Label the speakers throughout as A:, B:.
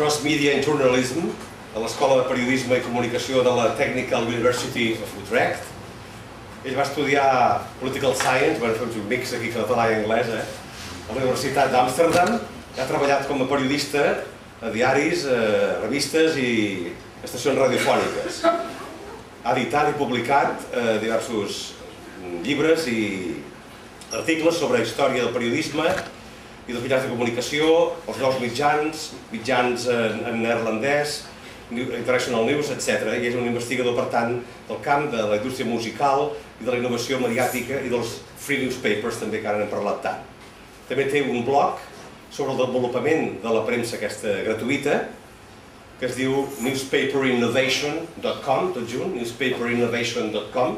A: Cross Media and Journalism a l'Escola de Periodisme i Comunicació de la Technical University of Utrecht. Ell va estudiar Political Science, van fer un mix aquí català i anglès, a la Universitat d'Amsterdam. Ha treballat com a periodista a diaris, revistes i estacions radiofòniques. Ha editat i publicat diversos llibres i articles sobre història del periodisme i dels mitjans de comunicació, els nous mitjans en neerlandès, International News, etc. I és un investigador, per tant, del camp de la indústria musical i de la innovació mediàtica i dels free newspapers, també, que ara n'hem parlat tant. També té un blog sobre el desenvolupament de la premsa aquesta gratuïta, que es diu newspaperinnovation.com, tot junt, newspaperinnovation.com,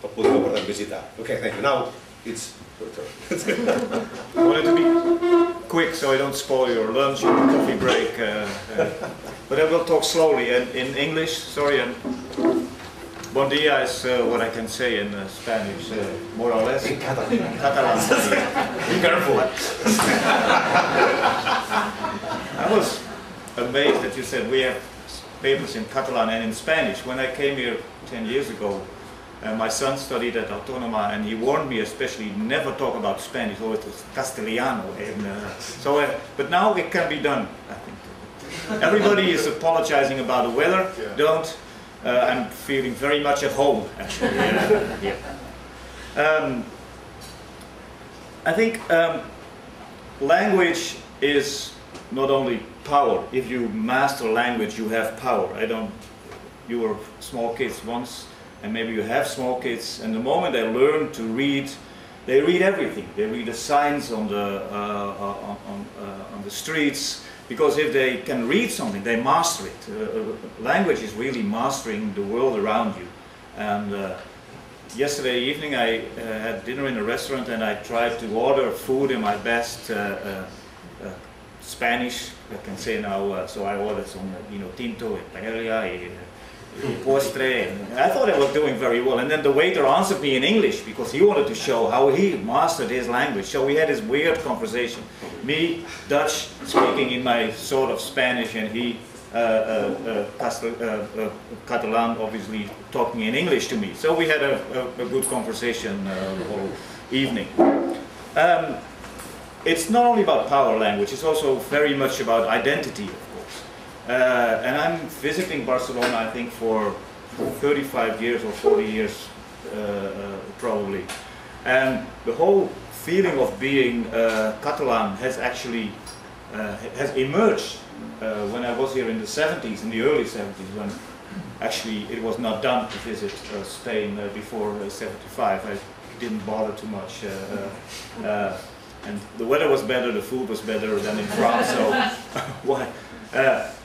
A: el podeu, per tant, visitar. Okay, thank you. Now, it's your turn.
B: I wanted to be quick so I don't spoil your lunch or coffee break, but I will talk slowly and in English, sorry, and bon dia is what I can say in Spanish, more or less.
A: In Catalan.
B: Catalan.
A: Be careful.
B: I was amazed that you said we have papers in Catalan and in Spanish. When I came here 10 years ago, my son studied at Autónoma, and he warned me especially never talk about Spanish, or it was Castellano. But now it can be done, I think. Everybody is apologizing about the weather. Yeah. Don't. I'm feeling very much at home, actually. I think language is not only power. If you master language, you have power. You were small kids once, and maybe you have small kids, and the moment they learn to read, they read everything. They read the signs on the streets, because if they can read something, they master it. Language is really mastering the world around you. And yesterday evening I had dinner in a restaurant, and I tried to order food in my best Spanish, I can say now, so I ordered some tinto, paella, postre, and I thought I was doing very well. And then the waiter answered me in English because he wanted to show how he mastered his language. So we had this weird conversation. Me, Dutch, speaking in my sort of Spanish, and he, Catalan, obviously talking in English to me. So we had a good conversation the whole evening. It's not only about power language, it's also very much about identity. And I'm visiting Barcelona, I think, for 35 years or 40 years, probably. And the whole feeling of being Catalan has actually has emerged when I was here in the 70s, in the early 70s, when actually it was not done to visit Spain before 75. I didn't bother too much. And the weather was better, the food was better than in France, so why?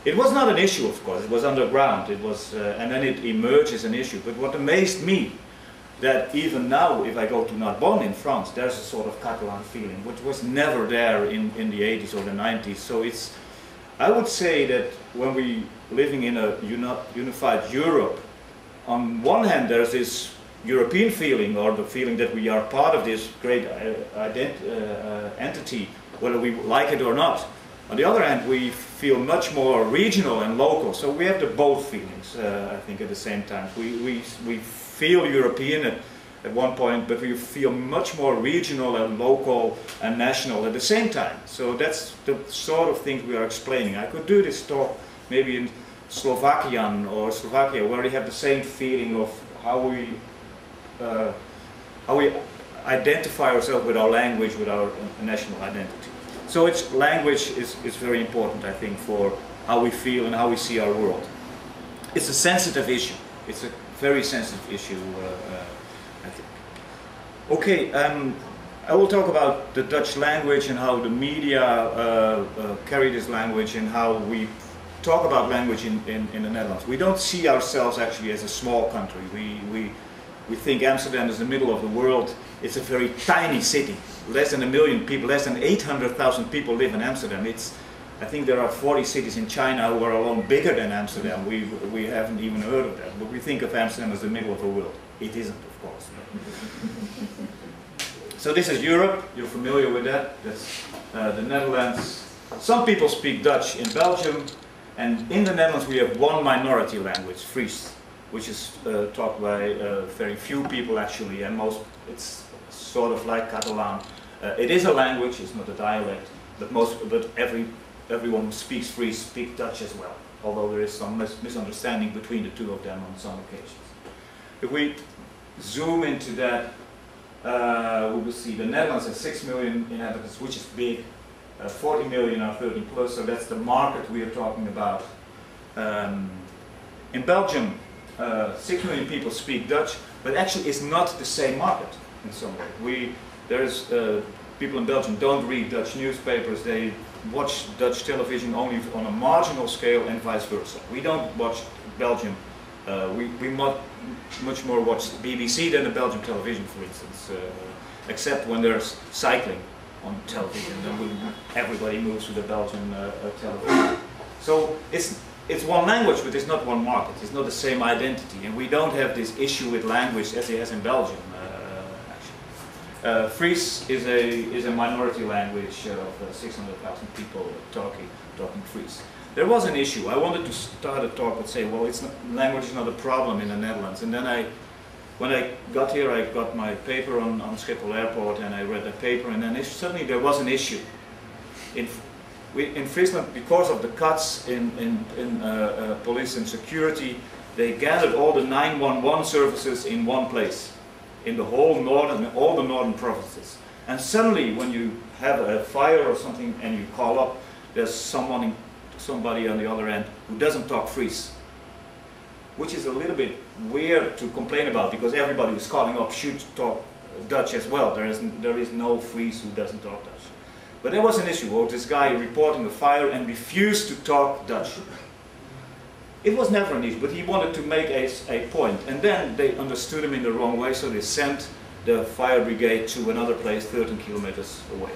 B: It was not an issue, of course. It was underground. It was, and then it emerged as an issue. But what amazed me, that even now, if I go to Narbonne in France, there's a sort of Catalan feeling, which was never there in the 80s or the 90s. So it's, I would say that when we living in a unified Europe, on one hand there's this European feeling, or the feeling that we are part of this great entity, whether we like it or not. On the other hand, we feel much more regional and local, so we have the both feelings, I think, at the same time. We feel European at one point, but we feel much more regional and local and national at the same time. So that's the sort of things we are explaining. I could do this talk maybe in Slovakian or Slovakia, where we have the same feeling of how we identify ourselves with our language, with our national identity. So language is very important, I think, for how we feel and how we see our world. It's a sensitive issue. It's a very sensitive issue, I think. Okay, I will talk about the Dutch language and how the media carry this language and how we talk about language in the Netherlands. We don't see ourselves actually as a small country. We think Amsterdam is the middle of the world. It's a very tiny city. Less than 1 million people, less than 800,000 people live in Amsterdam. I think there are 40 cities in China who are alone bigger than Amsterdam. We haven't even heard of that. But we think of Amsterdam as the middle of the world. It isn't, of course. So this is Europe. You're familiar with that. That's the Netherlands, Some people speak Dutch in Belgium, and in the Netherlands we have one minority language, Fries, which is talked by very few people actually, and it's sort of like Catalan. It is a language, it's not a dialect, but everyone who speaks Fries speaks Dutch as well, although there is some misunderstanding between the two of them on some occasions. If we zoom into that, we will see the Netherlands has 6 million inhabitants, which is big. 40 million are 30 plus, so that's the market we are talking about. In Belgium, 6 million people speak Dutch, but actually it's not the same market in some way. People in Belgium don't read Dutch newspapers, they watch Dutch television only on a marginal scale and vice versa. We don't watch Belgium, we much more watch BBC than the Belgian television, for instance, except when there's cycling on television, then everybody moves to the Belgian television. So it's one language, but it's not one market. It's not the same identity, and we don't have this issue with language as it has in Belgium. Actually, Fries is a minority language of 600,000 people talking Fries. There was an issue. I wanted to start a talk and say, well, language is not a problem in the Netherlands, and then when I got here, I got my paper on Schiphol Airport, and I read the paper, and then suddenly there was an issue. In Friesland, because of the cuts in police and security, they gathered all the 911 services in one place, in the whole all the northern provinces. And suddenly, when you have a fire or something and you call up, there's somebody on the other end who doesn't talk Fries, which is a little bit weird to complain about, because everybody who's calling up should talk Dutch as well. There is no Fries who doesn't talk Dutch. But there was an issue of this guy reporting a fire and refused to talk Dutch. It was never an issue, but he wanted to make a point. And then they understood him in the wrong way, so they sent the fire brigade to another place 13 kilometers away.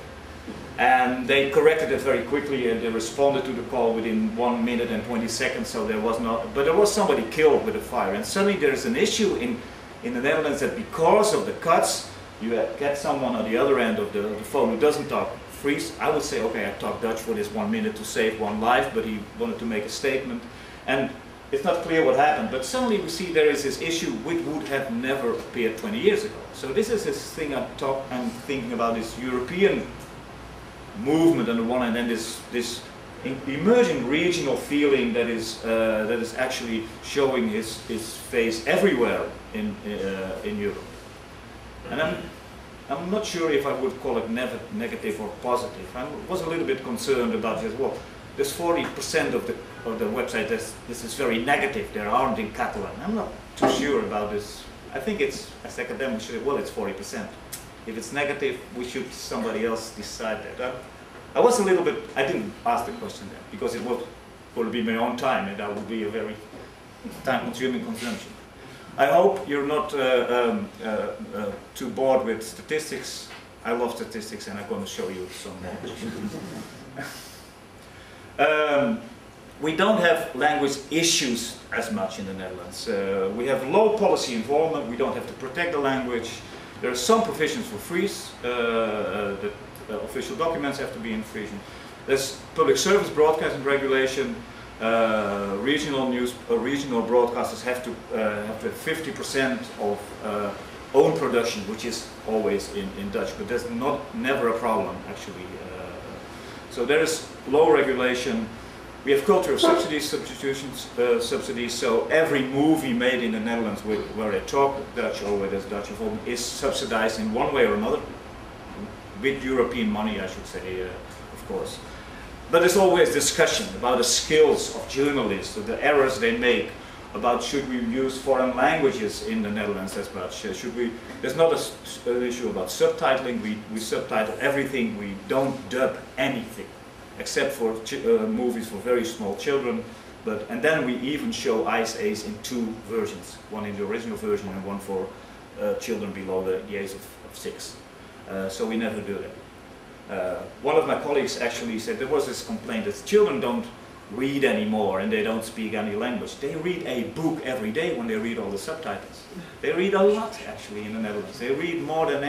B: And they corrected it very quickly, and they responded to the call within 1 minute and 20 seconds, so there was somebody killed with a fire. And suddenly there is an issue in the Netherlands that because of the cuts, you get someone on the other end of the phone who doesn't talk Fries. I would say, okay, I talk Dutch for this 1 minute to save one life, but he wanted to make a statement. And it's not clear what happened, but suddenly we see there is this issue which would have never appeared 20 years ago. So this is this thing I'm thinking about, this European movement on the one hand, and this emerging regional feeling that is actually showing his face everywhere in Europe. And I'm not sure if I would call it negative or positive. I was a little bit concerned about this. Well, there's 40% of the website this is very negative. There aren't in Catalan. I'm not too sure about this. I think it's, as academics, well, it's 40%. If it's negative, somebody else decide that. I was a little bit, I didn't ask the question then, because it would be my own time, and that would be a very time-consuming consumption. I hope you're not too bored with statistics. I love statistics, and I'm going to show you some more. We don't have language issues as much in the Netherlands. We have low policy involvement. We don't have to protect the language. There are some provisions for Fries. Official documents have to be in Frisian. There's public service broadcasting regulation. Regional broadcasters have to have 50% of own production, which is always in Dutch, but that's never a problem actually. So there is low regulation. We have culture of subsidies, subsidies. So every movie made in the Netherlands where they talk Dutch or where there's Dutch involvement is subsidized in one way or another, with European money, I should say, of course. But there's always discussion about the skills of journalists, the errors they make, about should we use foreign languages in the Netherlands as much. There's not an issue about subtitling. We subtitle everything. We don't dub anything, except for movies for very small children. And then we even show Ice Ace in 2 versions, one in the original version and one for children below the age of 6. So we never do that. One of my colleagues actually said there was this complaint that children don't read anymore and they don't speak any language. They read a book every day when they read all the subtitles. They read a lot actually in the Netherlands. They read more than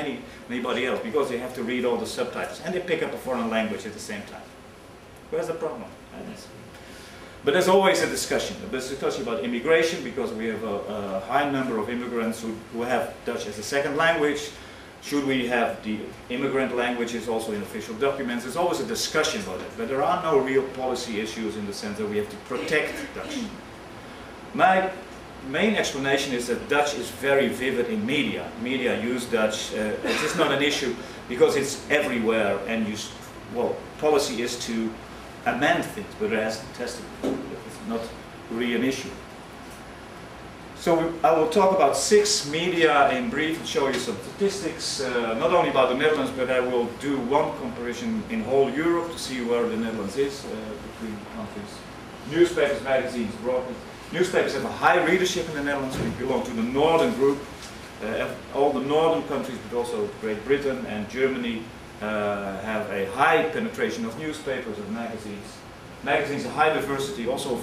B: anybody else because they have to read all the subtitles, and they pick up a foreign language at the same time. Where's the problem? But there's always a discussion. There's a discussion about immigration, because we have a high number of immigrants who have Dutch as a second language. Should we have the immigrant languages also in official documents? There's always a discussion about it, but there are no real policy issues in the sense that we have to protect Dutch. My main explanation is that Dutch is very vivid in media. Media use Dutch. It is not an issue because it's everywhere, and well, policy is to amend things, but it has to be. It's not really an issue. So I will talk about 6 media in brief and show you some statistics, not only about the Netherlands, but I will do one comparison in whole Europe to see where the Netherlands is between countries. Newspapers, magazines, broadcast. Newspapers have a high readership in the Netherlands. We belong to the northern group. All the northern countries, but also Great Britain and Germany, have a high penetration of newspapers and magazines. Magazines, a high diversity. Also,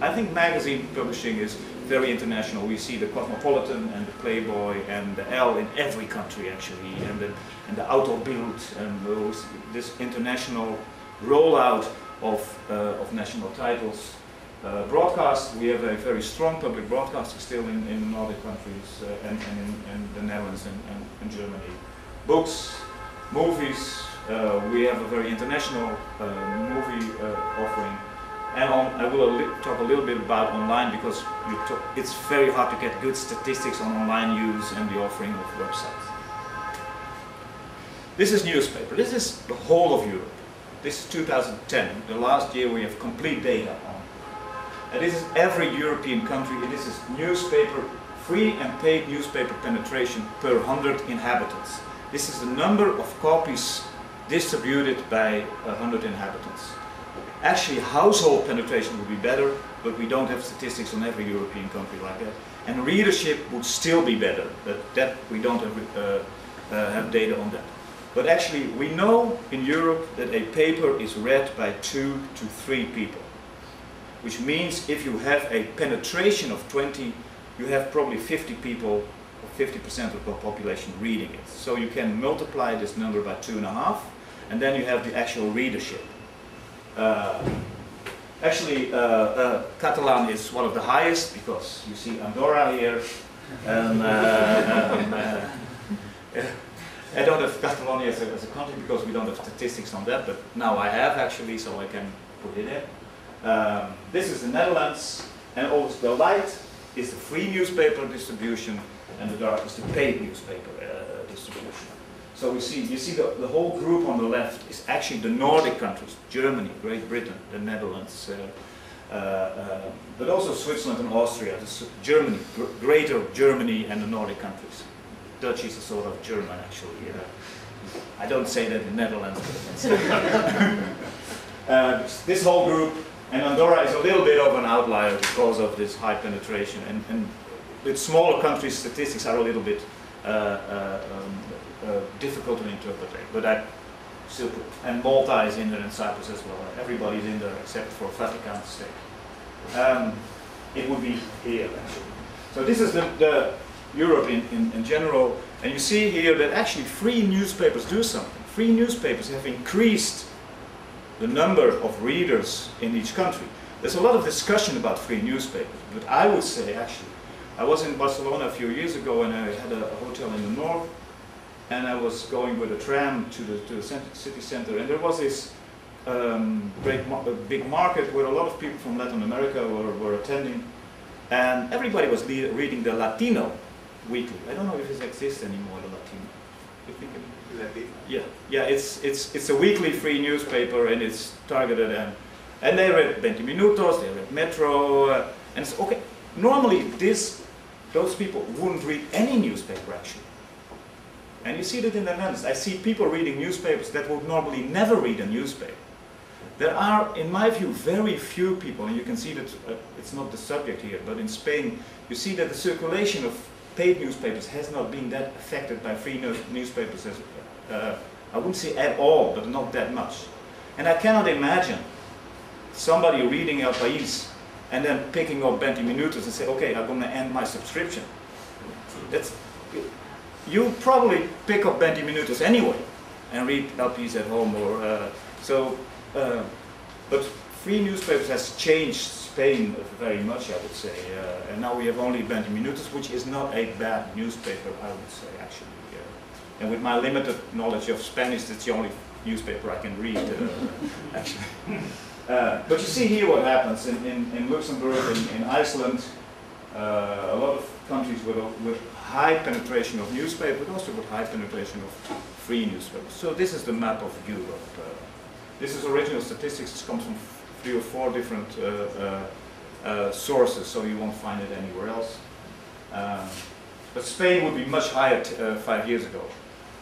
B: I think magazine publishing is very international. We see the Cosmopolitan and the Playboy and the Elle in every country actually, and the Autobild, and this international rollout of national titles. Broadcast, we have a very strong public broadcasting still in the Nordic countries and in the Netherlands and Germany. Books, movies, we have a very international movie offering. And I will talk a little bit about online, because it's very hard to get good statistics on online use and the offering of websites. This is newspaper. This is the whole of Europe. This is 2010, the last year we have complete data on. And this is every European country. This is newspaper, free and paid newspaper penetration per 100 inhabitants. This is the number of copies distributed by 100 inhabitants. Actually, household penetration would be better, but we don't have statistics on every European country like that. And readership would still be better, but that we don't have data on that. But actually, we know in Europe that a paper is read by 2 to 3 people, which means if you have a penetration of 20, you have probably 50 people, or 50% of the population reading it. So you can multiply this number by 2.5, and then you have the actual readership. Catalan is one of the highest, because you see Andorra here, and I don't have Catalonia as a country because we don't have statistics on that, but now I have actually, so I can put it in. This is the Netherlands, and also the light is the free newspaper distribution, and the dark is the paid newspaper distribution. So you see the whole group on the left is actually the Nordic countries, Germany, Great Britain, the Netherlands, but also Switzerland and Austria, Germany, Greater Germany and the Nordic countries. Dutch is a sort of German actually. I don't say that in the Netherlands. This whole group, and Andorra is a little bit of an outlier because of this high penetration, and with smaller countries statistics are a little bit difficult to interpret, but I still put, and Malta is in there and Cyprus as well. Everybody's in there except for Vatican State. It would be here actually. So this is the Europe in general, and you see here that actually free newspapers do something. Free newspapers have increased the number of readers in each country. There's a lot of discussion about free newspapers, but I would say actually, I was in Barcelona a few years ago, and I had a hotel in the north, and I was going with a tram to the city center, and there was this big market where a lot of people from Latin America were attending, and everybody was reading the Latino weekly. I don't know if it exists anymore, the Latino. You think yeah, it's a weekly free newspaper, and it's targeted, and they read 20 Minutos, they read Metro, and it's okay. Normally those people wouldn't read any newspaper actually. And you see that in the Netherlands. I see people reading newspapers that would normally never read a newspaper. There are, in my view, very few people, and you can see that it's not the subject here, but in Spain, you see that the circulation of paid newspapers has not been that affected by free newspapers, as, I wouldn't say at all, but not that much. And I cannot imagine somebody reading El País and then picking up 20 Minutos and say, okay, I'm going to end my subscription. You probably pick up 20 Minutos anyway. and read LPs at home. But free newspapers has changed Spain very much, I would say. And now we have only 20 Minutos, which is not a bad newspaper, I would say, actually. And with my limited knowledge of Spanish, it's the only newspaper I can read, actually. But you see here what happens in Luxembourg, in Iceland, a lot of countries with high penetration of newspapers, but also with high penetration of free newspapers. So this is the map of Europe. This is original statistics. It comes from 3 or 4 different sources, so you won't find it anywhere else. But Spain would be much higher 5 years ago.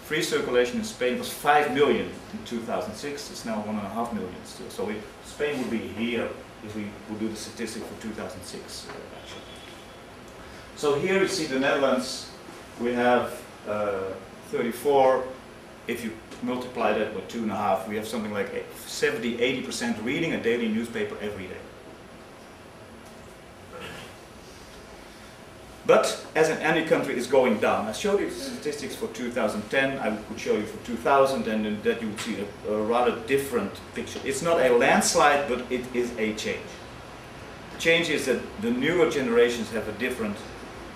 B: Free circulation in Spain was 5 million in 2006. It's now 1.5 million still. So Spain would be here if we would do the statistic for 2006, actually. So here you see the Netherlands. We have 34. If you multiply that by 2.5, we have something like 70–80% reading a daily newspaper every day. But as in any country, it's going down. I showed you statistics for 2010. I could show you for 2000, and in that you would see a rather different picture. It's not a landslide, but it is a change. The change is that the newer generations have a different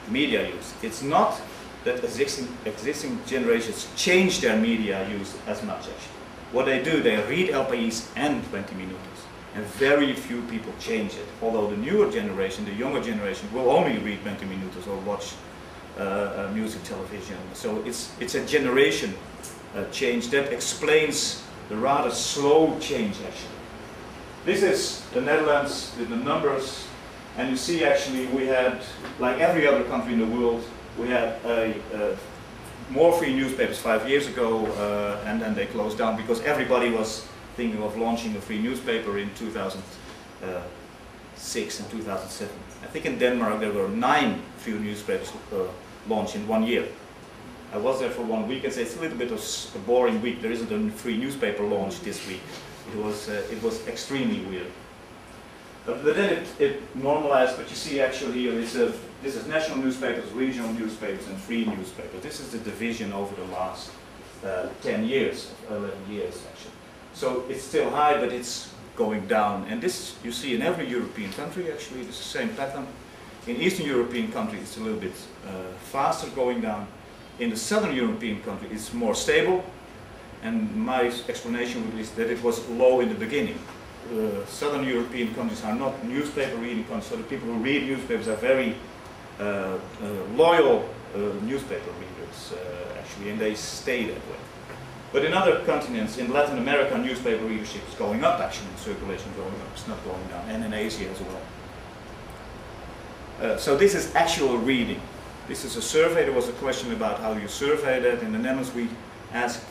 B: media use. It's not that existing generations change their media use as much, actually. What they do, they read LPs and 20 Minutos. And very few people change it. Although the newer generation, the younger generation, will only read 20 Minutos or watch music television. So it's a generation change that explains the rather slow change, actually. This is the Netherlands with the numbers, and you see actually we had, like every other country in the world, we had more free newspapers 5 years ago, and then they closed down because everybody was thinking of launching a free newspaper in 2006 and 2007. I think in Denmark there were 9 free newspapers launched in 1 year. I was there for 1 week and said it's a little bit of a boring week. There isn't a free newspaper launched this week. It was extremely weird. But then it normalized. But you see actually here this is national newspapers, regional newspapers, and free newspapers. This is the division over the last 10 years, 11 years actually. So it's still high, but it's going down. And this you see in every European country, actually. It's the same pattern. In Eastern European countries, it's a little bit faster going down. In the Southern European country, it's more stable. And my explanation is that it was low in the beginning. Southern European countries are not newspaper reading countries, so the people who read newspapers are very loyal newspaper readers, actually, and they stay that way. But in other continents, in Latin America, newspaper readership is going up, actually, and circulation going up, it's not going down, and in Asia as well. So this is actual reading. This is a survey. There was a question about how you survey that. In the Netherlands, we ask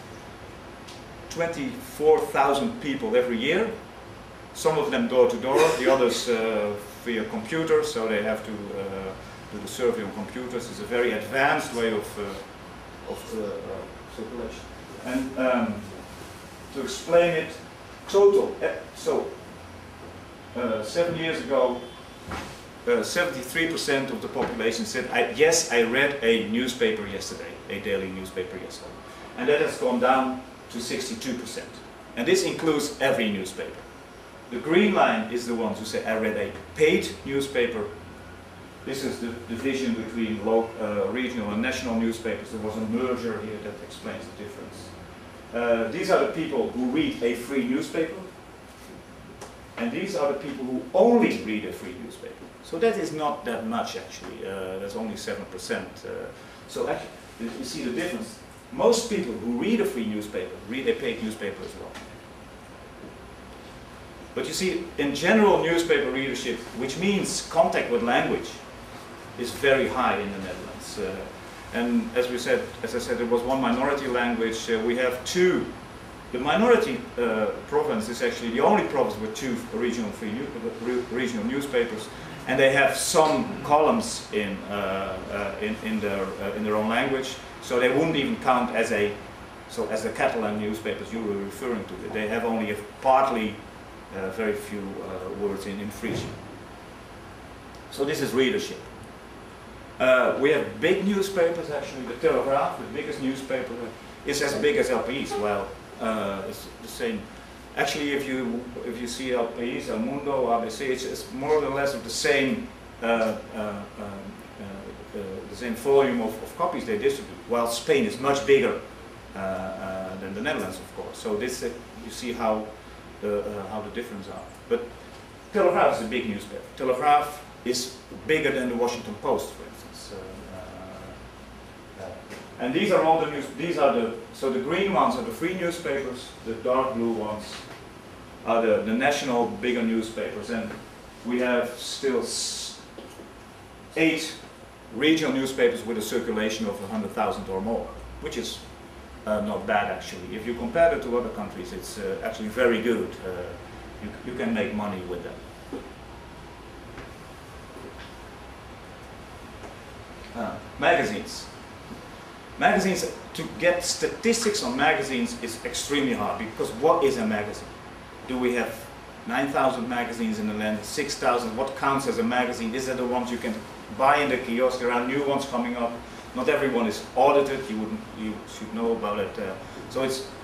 B: 24,000 people every year. Some of them door to door, the others via computers, so they have to do the survey on computers. It's a very advanced way of circulation. And to explain it, total, 7 years ago, 73% of the population said, yes, I read a newspaper yesterday, a daily newspaper yesterday. And that has gone down to 62%. And this includes every newspaper. The green line is the ones who say, I read a paid newspaper. This is the division between regional and national newspapers. There was a merger here that explains the difference. These are the people who read a free newspaper. And these are the people who only read a free newspaper. So that is not that much, actually. That's only 7%. So actually, you see the difference. Most people who read a free newspaper read a paid newspaper as well. But you see, in general, newspaper readership, which means contact with language, is very high in the Netherlands. And as I said, there was one minority language. We have 2. The minority province is actually the only province with 2 regional regional newspapers, and they have some columns in their own language. So they wouldn't even count as the Catalan newspapers you were referring to. They have only a partly very few words in Frisian. So this is readership. We have big newspapers, actually. The Telegraaf, the biggest newspaper, is as big as LPs. Well, it's the same. Actually, if you see El País, El Mundo, ABC, it's more or less of the same volume of copies they distribute. While Spain is much bigger than the Netherlands, of course. So this you see how the difference are. But Telegraaf is a big newspaper. Telegraaf is bigger than the Washington Post, for instance. And these are all the news. These are the green ones are the free newspapers. The dark blue ones are the national bigger newspapers. And we have still 8 regional newspapers with a circulation of 100,000 or more, which is not bad actually. If you compare it to other countries, it's actually very good. You can make money with them. Magazines. Magazines, to get statistics on magazines is extremely hard, because what is a magazine? Do we have 9,000 magazines in the land, 6,000? What counts as a magazine? Is that the ones you can buy in the kiosk? There are new ones coming up. Not everyone is audited. You should know about it.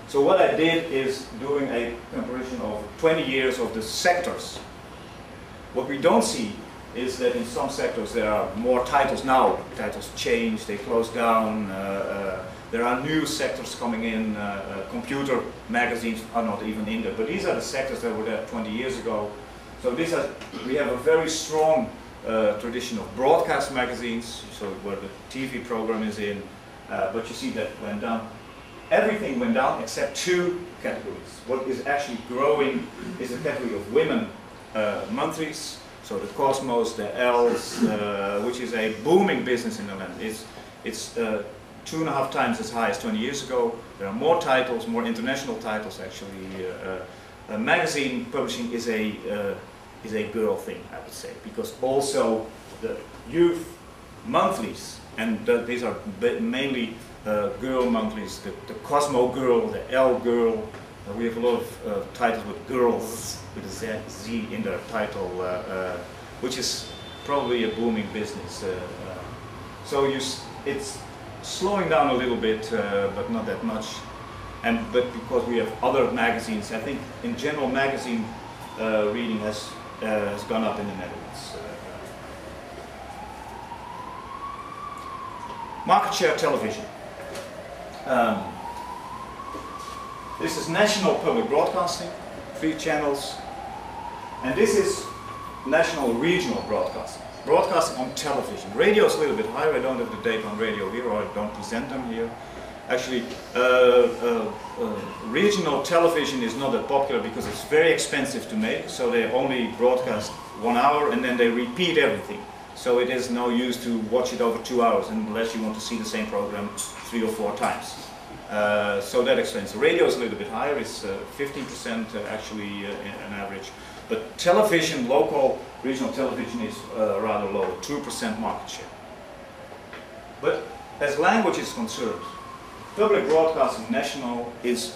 B: So what I did is doing a comparison of 20 years of the sectors. What we don't see is that in some sectors there are more titles now. Titles change, they close down. There are new sectors coming in. Computer magazines are not even in there. But these are the sectors that were there 20 years ago. So we have a very strong tradition of broadcast magazines, so where the TV program is in. But you see that went down. Everything went down except 2 categories. What is actually growing is the category of women monthlies. So the Cosmos, the Els, which is a booming business in the land. It's 2.5 times as high as 20 years ago. There are more titles, more international titles actually. Magazine publishing is a girl thing, I would say, because also the youth monthlies, and these are mainly girl monthlies, the Cosmo Girl, the El Girl. We have a lot of titles with girls, with a Z in their title, which is probably a booming business. So it's slowing down a little bit, but not that much. But because we have other magazines, I think in general magazine reading has gone up in the Netherlands. Market share television. This is national public broadcasting, 3 channels, and this is national regional broadcasting. Broadcasting on television. Radio is a little bit higher. I don't have the data on radio here, or I don't present them here. Actually, regional television is not that popular because it's very expensive to make, so they only broadcast 1 hour and then they repeat everything. So it is no use to watch it over 2 hours unless you want to see the same program 3 or 4 times. So that explains. Radio is a little bit higher, it's 15% actually on average. But television, local regional television is rather low, 2% market share. But as language is concerned, public broadcasting national is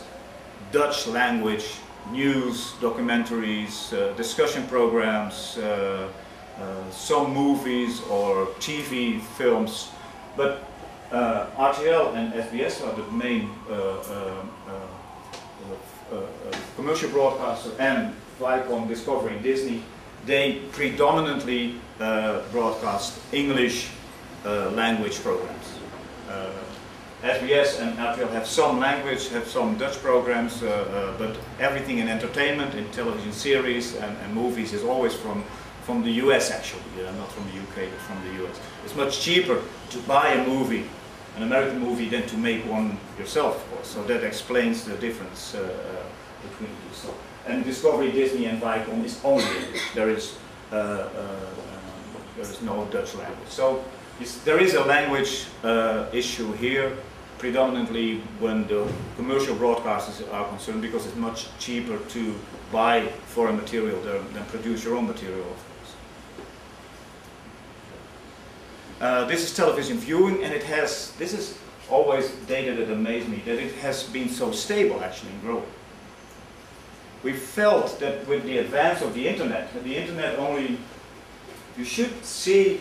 B: Dutch language, news, documentaries, discussion programs, some movies or TV films. But RTL and SBS are the main commercial broadcaster, and Viacom, Discovery, and Disney. They predominantly broadcast English language programs. SBS and RTL have some language, have some Dutch programs, but everything in entertainment, in television series and movies is always from the US actually, not from the UK, but from the US. It's much cheaper to buy a movie, an American movie, than to make one yourself, of course. So that explains the difference between these. So, and Discovery, Disney, and Viacom is only English. There is no Dutch language. So there is a language issue here, predominantly when the commercial broadcasters are concerned, because it's much cheaper to buy foreign material than produce your own material, of course. This is television viewing, and this is always data that amazed me, that it has been so stable actually and growing. We felt that with the advance of the internet only, you should see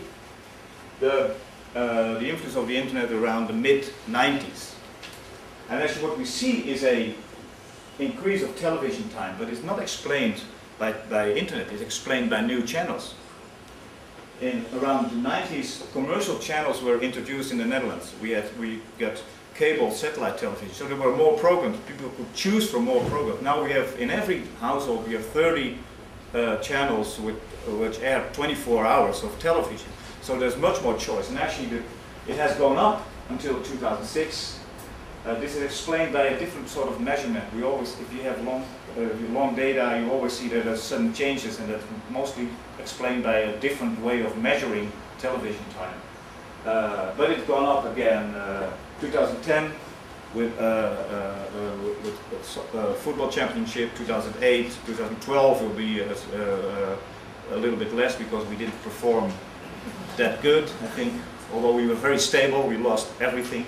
B: the influence of the internet around the mid-90s. And actually what we see is a increase of television time, but it's not explained by internet, it's explained by new channels. In around the 90s, commercial channels were introduced in the Netherlands. We got cable satellite television, so there were more programs. People could choose from more programs. Now we have, in every household, we have 30 channels which air 24 hours of television. So there's much more choice, and actually it has gone up until 2006. This is explained by a different sort of measurement. We always, if you have long data, you always see that there's sudden changes, and that's mostly explained by a different way of measuring television time. But it's gone up again. 2010 with football championship. 2008, 2012 will be a little bit less because we didn't perform that good. I think, although we were very stable, we lost everything.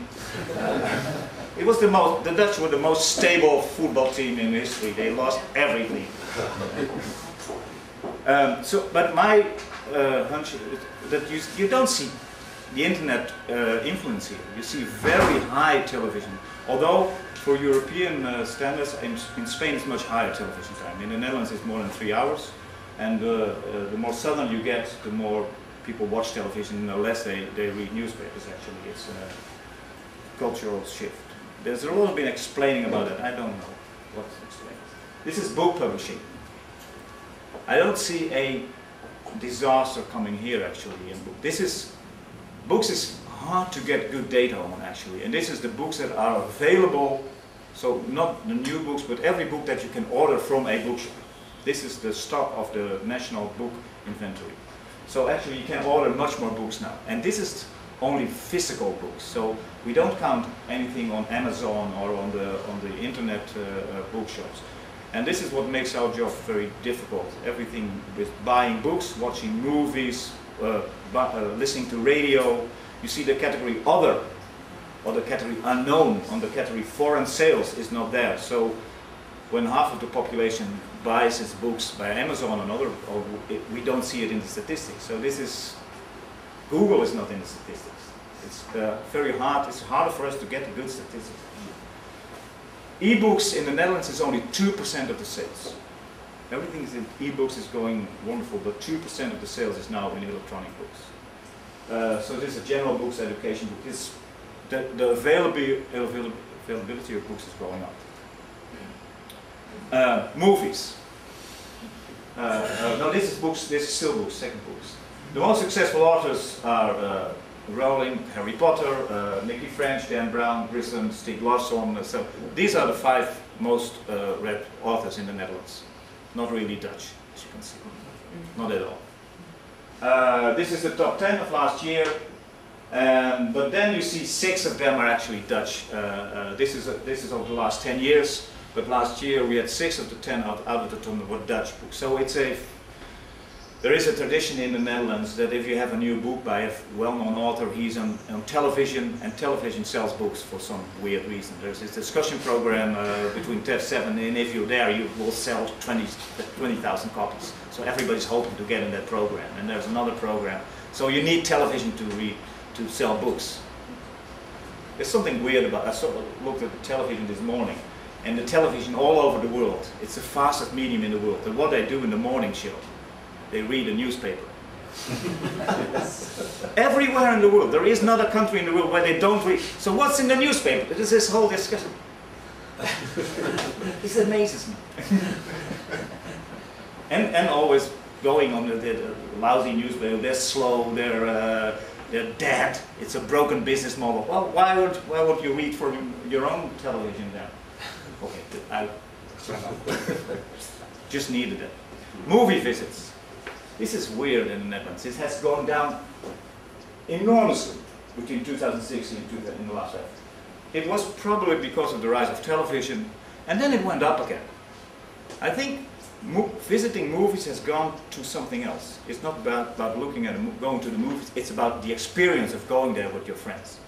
B: It was the Dutch were the most stable football team in history. They lost everything. But my hunch is that you don't see the internet influence here. You see very high television. Although for European standards, in Spain it's much higher television time. In the Netherlands it's more than 3 hours. And the more southern you get, the more people watch television, the less they read newspapers actually. It's a cultural shift. There's a lot been explaining about it. I don't know what to explain. This is book publishing. I don't see a disaster coming here actually in book. Books is hard to get good data on actually, and this is the books that are available, so not the new books, but every book that you can order from a bookshop. This is the stock of the National Book Inventory. So actually you can order much more books now, and this is only physical books, so we don't count anything on Amazon or on the internet bookshops. And this is what makes our job very difficult. Everything with buying books, watching movies, listening to radio. You see the category other, or the category unknown, on the category foreign sales is not there. So when half of the population buys its books by Amazon and other, we don't see it in the statistics. So this is, Google is not in the statistics. It's very hard, it's harder for us to get the good statistics. E-books in the Netherlands is only 2% of the sales. Everything is in e-books is going wonderful, but 2% of the sales is now in electronic books. So this is a general books education book. The availability of books is going up. Movies. No, this is books. This is still books. Second books. The most successful authors are Rowling, Harry Potter, Nicky French, Dan Brown, Grissom, Stieg Larsson. So these are the 5 most read authors in the Netherlands. Not really Dutch, as you can see. Not at all. This is the top 10 of last year, but then you see 6 of them are actually Dutch. This is over the last 10 years, but last year we had 6 of the 10 out of the 10 were Dutch books. So there is a tradition in the Netherlands that if you have a new book by a well-known author, he's on television, and television sells books for some weird reason. There's this discussion program between TEF7, and if you're there, you will sell 20,000 copies. So everybody's hoping to get in that program. And there's another program. So you need television to sell books. There's something weird about it. I looked at the television this morning, and the television all over the world, it's the fastest medium in the world. And what they do in the morning show, they read a newspaper. Everywhere in the world. There is not a country in the world where they don't read. So what's in the newspaper? There's this whole discussion. This amazes me. and always going on the lousy newspaper. They're slow. They're dead. It's a broken business model. Well, why would you read for your own television then? Okay, I just needed it. Movie visits. This is weird in the Netherlands. It has gone down enormously between 2006 and in the last year. It was probably because of the rise of television, and then it went up again. I think visiting movies has gone to something else. It's not about looking at going to the movies. It's about the experience of going there with your friends.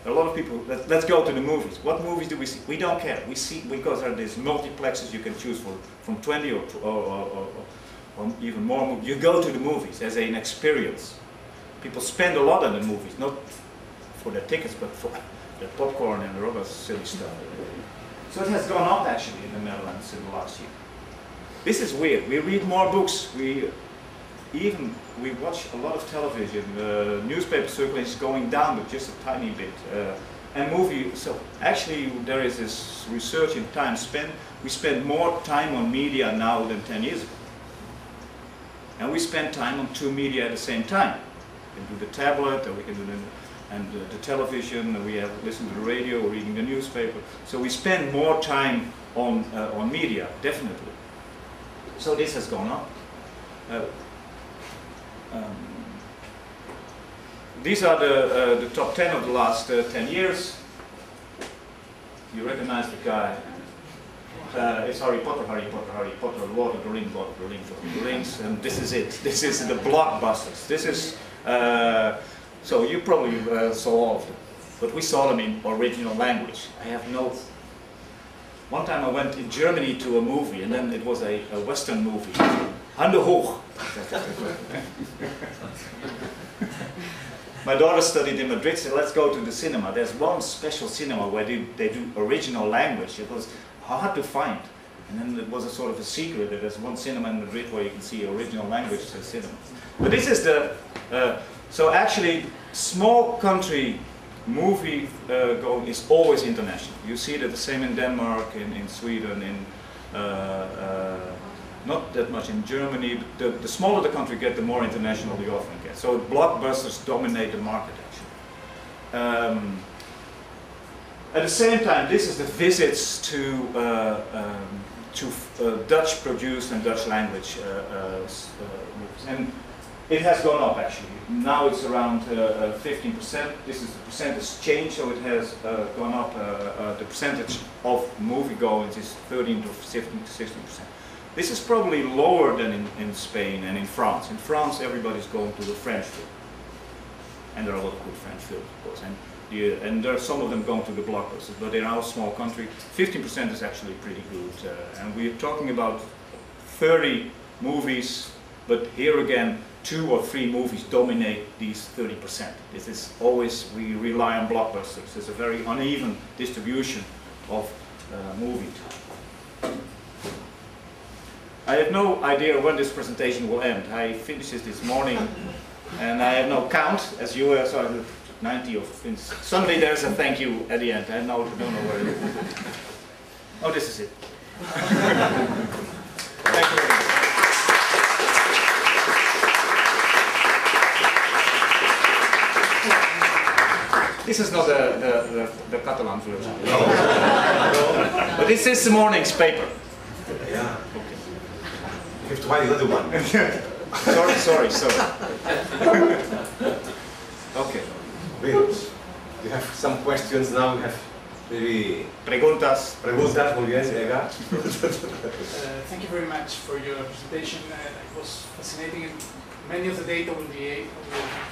B: A lot of people, let's go to the movies. What movies do we see? We don't care. We see because there are these multiplexes you can choose from 20 or even more. You go to the movies as an experience. People spend a lot on the movies, not for their tickets, but for their popcorn and the other silly stuff. So it has gone up actually in the Netherlands in the last year. This is weird. We read more books. We watch a lot of television. Newspaper circulation is going down, but just a tiny bit. And movie. So actually, there is this research in time spent. We spend more time on media now than 10 years ago. And we spend time on two media at the same time. We can do the tablet, or we can do the television, and we have listened to the radio, or reading the newspaper. So we spend more time on media, definitely. So this has gone up. These are the top 10 of the last 10 years. You recognize the guy. It's Harry Potter, the Lord of the Rings, Lord of the Rings, Lord of the Rings, and this is it. This is the blockbusters. This is, so you probably saw all of them, but we saw them in original language. I have no... One time I went in Germany to a movie, and then it was a Western movie. Hande hoch. My daughter studied in Madrid, said, let's go to the cinema. There's one special cinema where they do original language. It was hard to find. And then it was a sort of a secret that there's one cinema in Madrid where you can see original language cinema. But this is the, so actually, small country movie going is always international. You see that the same in Denmark, in Sweden, in not that much in Germany. But the smaller the country gets, the more international the offering gets. So blockbusters dominate the market actually. At the same time, this is the visits to Dutch produced and Dutch language movies. And it has gone up actually. Now it's around 15%. This is the percentage change, so it has gone up. The percentage of moviegoers is 13 to 15 to 16%. This is probably lower than in Spain and in France. In France, everybody's going to the French film. And there are a lot of good French films, of course. And there are some of them going to the blockbusters, but in our small country, 15% is actually pretty good. And we're talking about 30 movies, but here again, 2 or 3 movies dominate these 30%. This is always, we rely on blockbusters. There's a very uneven distribution of movie time. I have no idea when this presentation will end. I finished it this morning, and I have no count, as you were, so 90 of things. Suddenly there's a thank you at the end. I don't know where it is. Oh, this is it. Thank you very much. This is not the Catalan version. No. But this is the morning's paper.
A: Yeah. Okay. You have to buy the other one.
B: sorry. Okay.
A: You have some questions now. We have maybe
B: preguntas.
A: Muy bien, Ega.
C: Thank you very much for your presentation. It was fascinating, and many of the data will be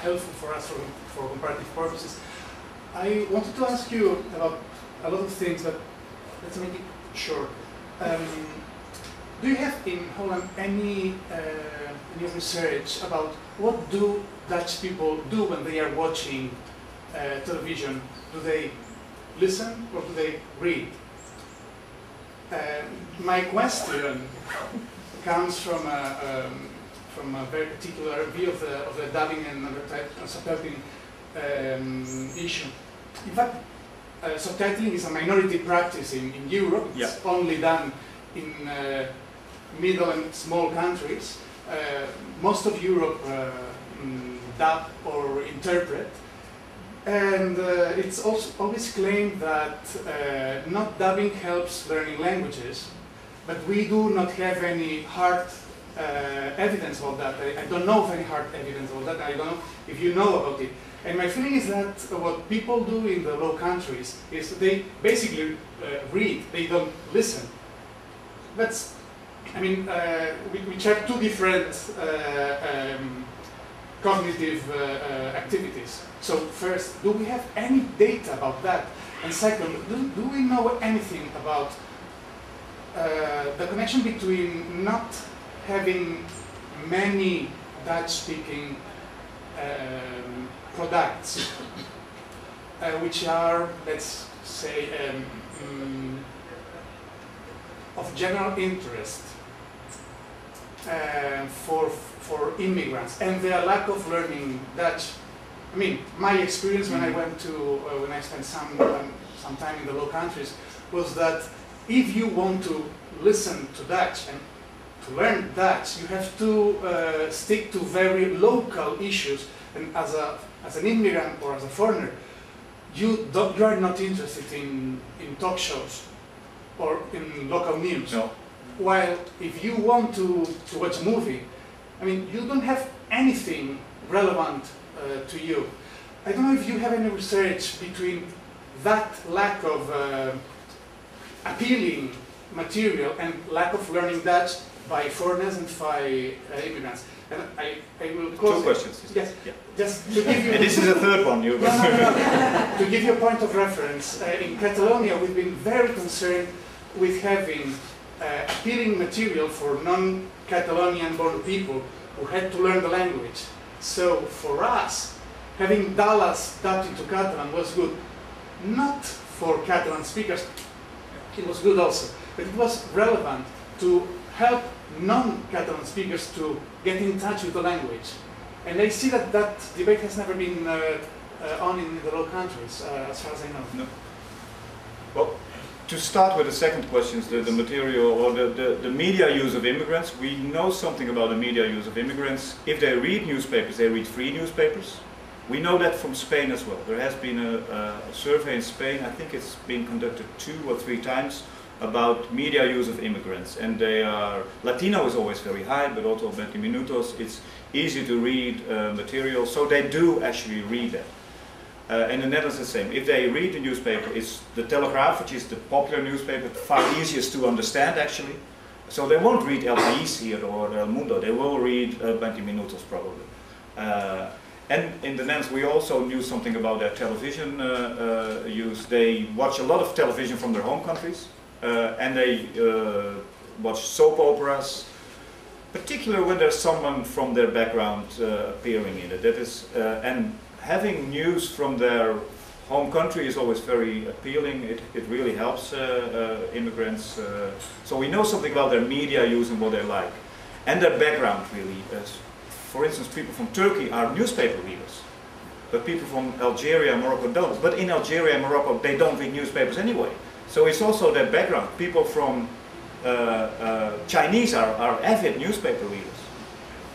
C: helpful for us for comparative purposes. I wanted to ask you about a lot of things, but let's make it short. Do you have in Holland any research about what do Dutch people do when they are watching television? Do they listen or do they read? My question comes from a very particular view of the dubbing and subtitling issue. In fact, subtitling is a minority practice in Europe. It's only done in middle and small countries. Most of Europe dub or interpret. And it's also always claimed that not dubbing helps learning languages, but we do not have any hard evidence about that. I don't know of any hard evidence about that. I don't know if you know about it. And my feeling is that what people do in the low countries is they basically read, they don't listen. That's, I mean, we check 2 different cognitive activities. So first, do we have any data about that? And second, do we know anything about the connection between not having many Dutch-speaking products, which are, let's say, of general interest for immigrants and their lack of learning Dutch. I mean, my experience when I went to, when I spent some time in the Low Countries was that if you want to listen to Dutch and to learn Dutch, you have to stick to very local issues. And as an immigrant or as a foreigner, you are not interested in talk shows or in local news.
B: No.
C: While if you want to watch a movie, I mean, you don't have anything relevant to you. I don't know if you have any research between that lack of appealing material and lack of learning Dutch by foreigners and by immigrants. And I will close.
B: Two questions.
C: Yes,
B: yeah.
C: Just to give you.
B: And this is the third one. You.
C: No. To give you a point of reference, in Catalonia we've been very concerned with having appealing material for non-Catalonian born people who had to learn the language. So for us, having Dallas dubbed into Catalan was good. Not for Catalan speakers, it was good also, but it was relevant to help non-Catalan speakers to get in touch with the language. And I see that that debate has never been on in the Low Countries, as far as I know.
B: No. Well, to start with the second question, the material or the media use of immigrants, we know something about the media use of immigrants. If they read newspapers, they read free newspapers. We know that from Spain as well. There has been a survey in Spain, I think it's been conducted 2 or 3 times, about media use of immigrants. And they are, Latino is always very high, but also 20 minutos, it's easy to read material, so they do actually read that. And the Netherlands is the same. If they read the newspaper, it's the Telegraaf, which is the popular newspaper, far easiest to understand actually. So they won't read El País here or El Mundo, they will read 20 minutos probably. And in the Netherlands we also knew something about their television use. They watch a lot of television from their home countries, and they watch soap operas, particularly when there's someone from their background appearing in it. That is, and having news from their home country is always very appealing. It really helps immigrants. So we know something about their media use and what they like. And their background really. For instance, people from Turkey are newspaper readers. But people from Algeria and Morocco don't. But in Algeria and Morocco they don't read newspapers anyway. So it's also their background. People from Chinese are avid newspaper readers.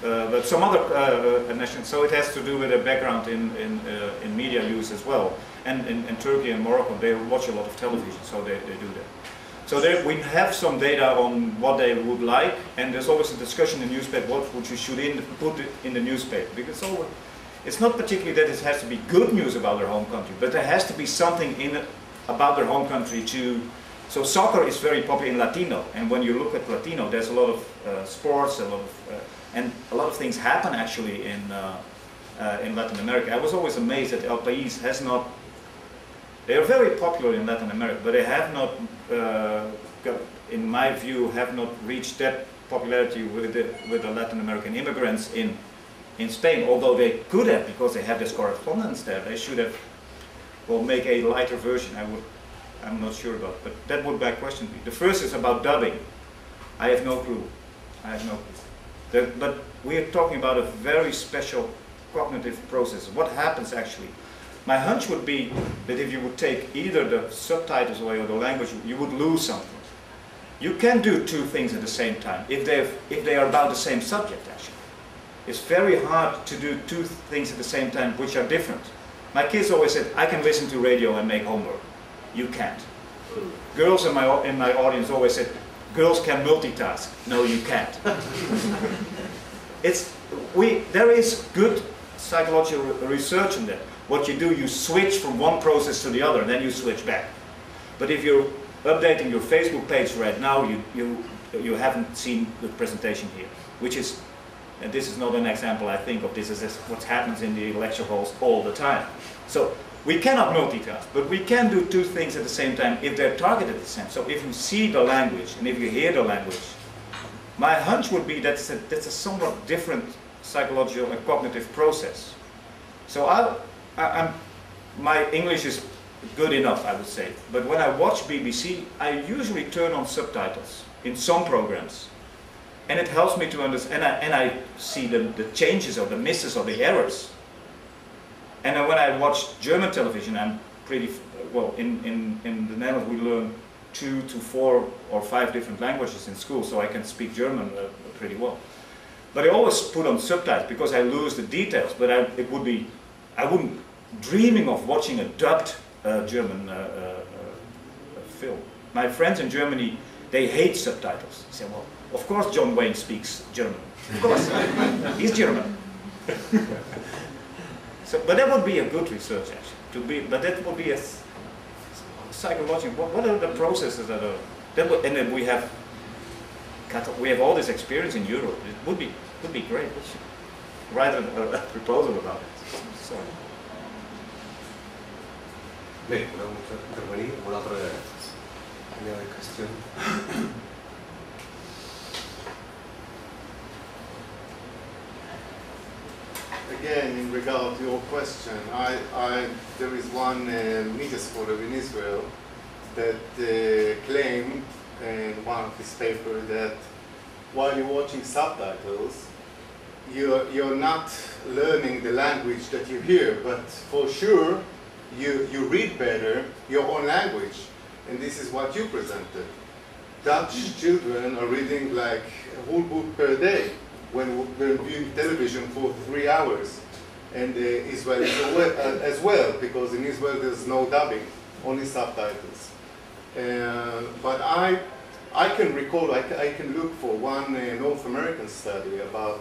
B: But some other nations, so it has to do with their background in media use as well. And in Turkey and Morocco, they watch a lot of television, so they do that. So there, we have some data on what they would like, and there's always a discussion in the newspaper, what would you should put in the newspaper. Because it's not particularly that it has to be good news about their home country, but there has to be something in it about their home country too. So soccer is very popular in Latino, and when you look at Latino, there's a lot of sports, and a lot of things happen actually in Latin America. I was always amazed that El País has not. They are very popular in Latin America, but they have not, in my view, have not reached that popularity with the Latin American immigrants in Spain. Although they could have, because they have this correspondence there. They should have, well, make a lighter version. I'm not sure about, but that would my question be. The first is about dubbing. I have no clue. But we are talking about a very special cognitive process. What happens actually? My hunch would be that if you would take either the subtitles away or the language, you would lose something. You can do 2 things at the same time if they are about the same subject actually. It's very hard to do 2 things at the same time which are different. My kids always said, I can listen to radio and make homework. You can't. Girls in my audience always said, girls can multitask. No, you can't. There is good psychological research on that. What you do, you switch from one process to the other, and then you switch back. But if you're updating your Facebook page right now, you haven't seen the presentation here, which is, and this is not an example I think of, this is what happens in the lecture halls all the time. So we cannot multitask, but we can do 2 things at the same time if they're targeted the same. So if you see the language and if you hear the language, my hunch would be that's a somewhat different psychological and cognitive process. So my English is good enough, I would say, but when I watch BBC, I usually turn on subtitles in some programs. And it helps me to understand, and I see the changes or the misses or the errors. And then when I watch German television, I'm pretty, well, in the Netherlands we learn 2 to 4 or 5 different languages in school, so I can speak German pretty well. But I always put on subtitles because I lose the details, but I wouldn't dreaming of watching a dubbed German film. My friends in Germany, they hate subtitles. They say, well, of course John Wayne speaks German. Of course, he's German. So, but that would be a good research actually. But that would be a psychological. What are the processes that are? And then we have all this experience in Europe. It would be great. We should write a proposal about it. So.
A: Bé, voleu intervenir amb una altra qüestió?
D: Again, in regard to your question, there is one media scholar in Israel that claimed in one of his papers that while you're watching subtitles, you're not learning the language that you hear, but for sure you read better your own language. And this is what you presented. Dutch children are reading like a whole book per day when we're viewing television for 3 hours. And Israel as well, because in Israel there's no dubbing, only subtitles. But I can recall, I can look for one North American study about,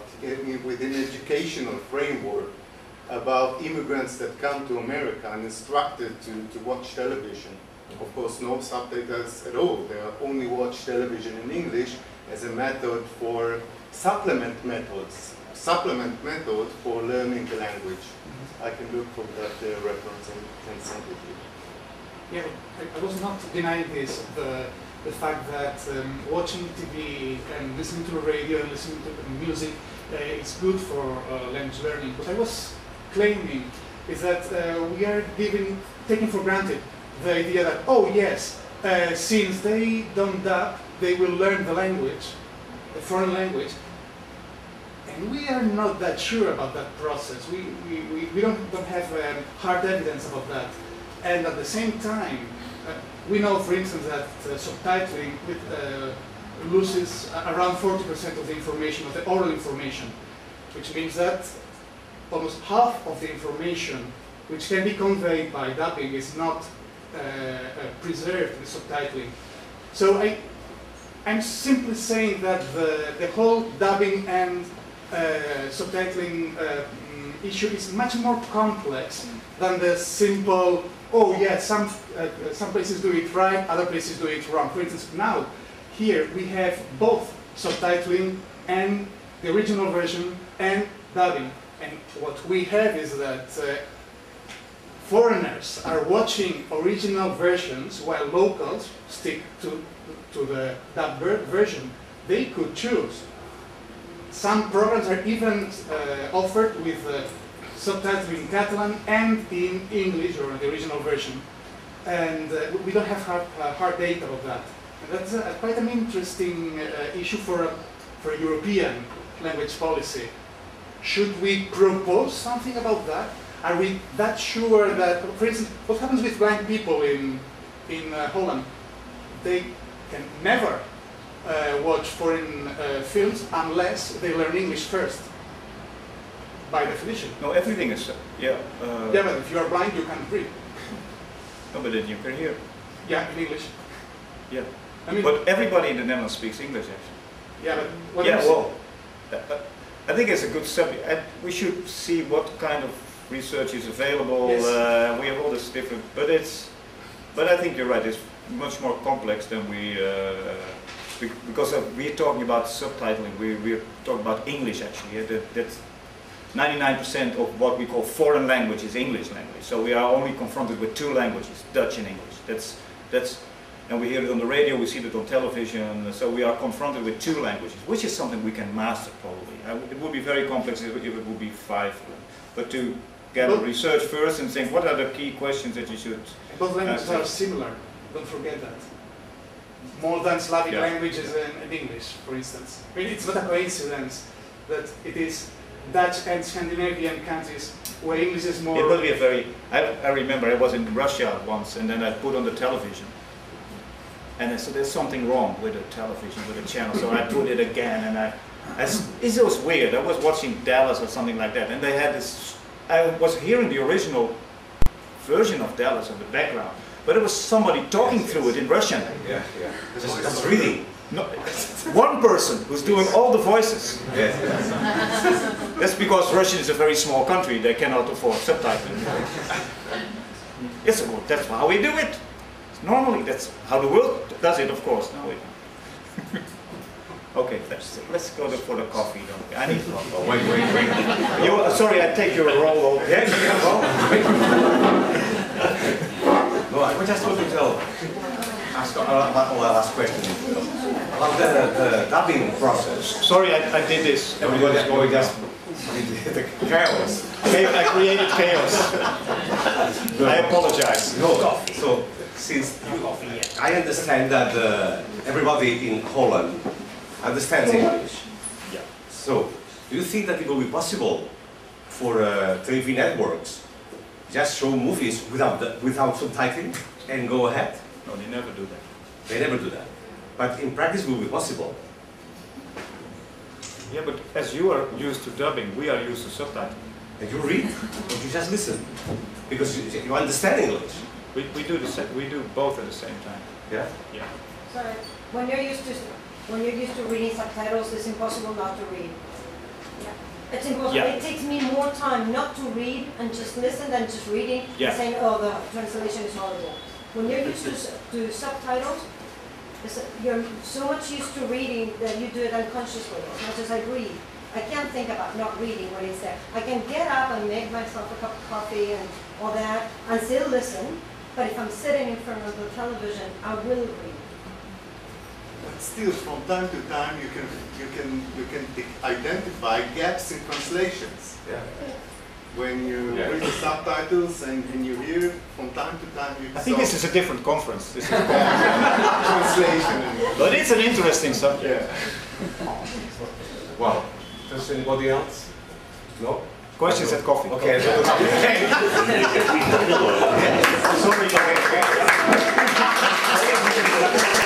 D: within educational framework, about immigrants that come to America and instructed to watch television. Of course, no subtitles at all. They only watch television in English as a method for supplement method for learning the language. I can look for that reference and can send it to you.
C: Yeah, I was not denying this, the fact that watching TV and listening to the radio and listening to music is good for language learning. What I was claiming is that we are taking for granted the idea that, oh yes, since they don't dub, they will learn the language, the foreign language. And we are not that sure about that process. We don't have hard evidence about that. And at the same time, we know, for instance, that subtitling loses around 40% of the information, of the oral information, which means that almost half of the information which can be conveyed by dubbing is not preserved in subtitling. So I'm simply saying that the whole dubbing and subtitling issue is much more complex than the simple, oh yeah, some places do it right, other places do it wrong. For instance, now, here we have both subtitling and the original version and dubbing. And what we have is that foreigners are watching original versions while locals stick to the dubbed version. They could choose. Some programs are even offered with subtitles in Catalan and in English, or the original version. And we don't have hard data of that. And that's quite an interesting issue for European language policy. Should we propose something about that? Are we that sure that, for instance, what happens with blind people in Holland? They can never watch foreign films unless they learn English first, by definition.
B: No, everything is, yeah.
C: Yeah, but if you are blind, you can't read.
B: No, but then you can hear.
C: Yeah, in English.
B: Yeah.
C: I mean,
B: but everybody in the Netherlands speaks English, actually.
C: Yeah, but what
B: yeah, well, I think it's a good subject. And we should see what kind of research is available. Yes. We have all this different, but I think you're right. It's much more complex than because we're talking about subtitling. We're talking about English actually. That's 99% of what we call foreign language is English language. So we are only confronted with 2 languages, Dutch and English. And we hear it on the radio, we see it on television. So we are confronted with 2 languages, which is something we can master probably. It would be very complex if it would be 5. But to gather research first and think what are the key questions that you should.
C: Both languages are similar. Don't forget that. more than Slavic
B: Yeah.
C: languages and English, for instance. I mean, it's not a coincidence that it is Dutch and Scandinavian countries where English is more...
B: It will be a very... I remember I was in Russia once, and then I put on the television. And I said, there's something wrong with the television, with the channel. So I put it again, and it was weird. I was watching Dallas or something like that, and they had this... I was hearing the original version of Dallas in the background, but it was somebody talking through it in Russian.
A: Yeah, yeah. That's reading.
B: No, one person who's doing all the voices.
A: Yes.
B: That's because Russian is a very small country. They cannot afford subtitling. Yes, well, that's how we do it. Normally, that's how the world does it, of course. No, okay, let's go for the coffee. I need coffee.
A: Oh, wait.
B: Sorry, I take your role.
A: Yeah, no, I just want to ask about the last question. About the dubbing process.
B: Sorry, I did this.
A: Everybody's going just the chaos.
B: I created chaos. I apologize.
A: No, so since I understand that everybody in Holland understands English.
B: Yeah.
A: So, do you think that it will be possible for TV networks just show movies without subtitling and go ahead?
B: No, they never do that.
A: They never do that. But in practice, it will be possible.
B: Yeah, but as you are used to dubbing, we are used to subtitling.
A: And you read, or you just listen, because you understand English.
B: We do both at the same time.
A: Yeah.
B: Yeah.
E: Sorry, when you're used to reading subtitles, it's impossible not to read. Yeah. It's impossible.
B: Yeah.
E: It takes me more time not to read and just listen than just reading and saying, oh, the translation is horrible. When you're used to subtitles, you're so much used to reading that you do it unconsciously, as much as I read. I can't think about not reading when it's there. I can get up and make myself a cup of coffee and all that and still listen, but if I'm sitting in front of the television, I will read.
D: But still, from time to time, you can identify gaps in translations.
A: Yeah.
D: When you read the subtitles and you hear from time to time, you
B: I think this is a different conference. This is
D: translation.
B: But it's an interesting subject.
D: Yeah.
A: Well, does anybody else? No?
B: Questions at coffee.
A: Okay. Sorry.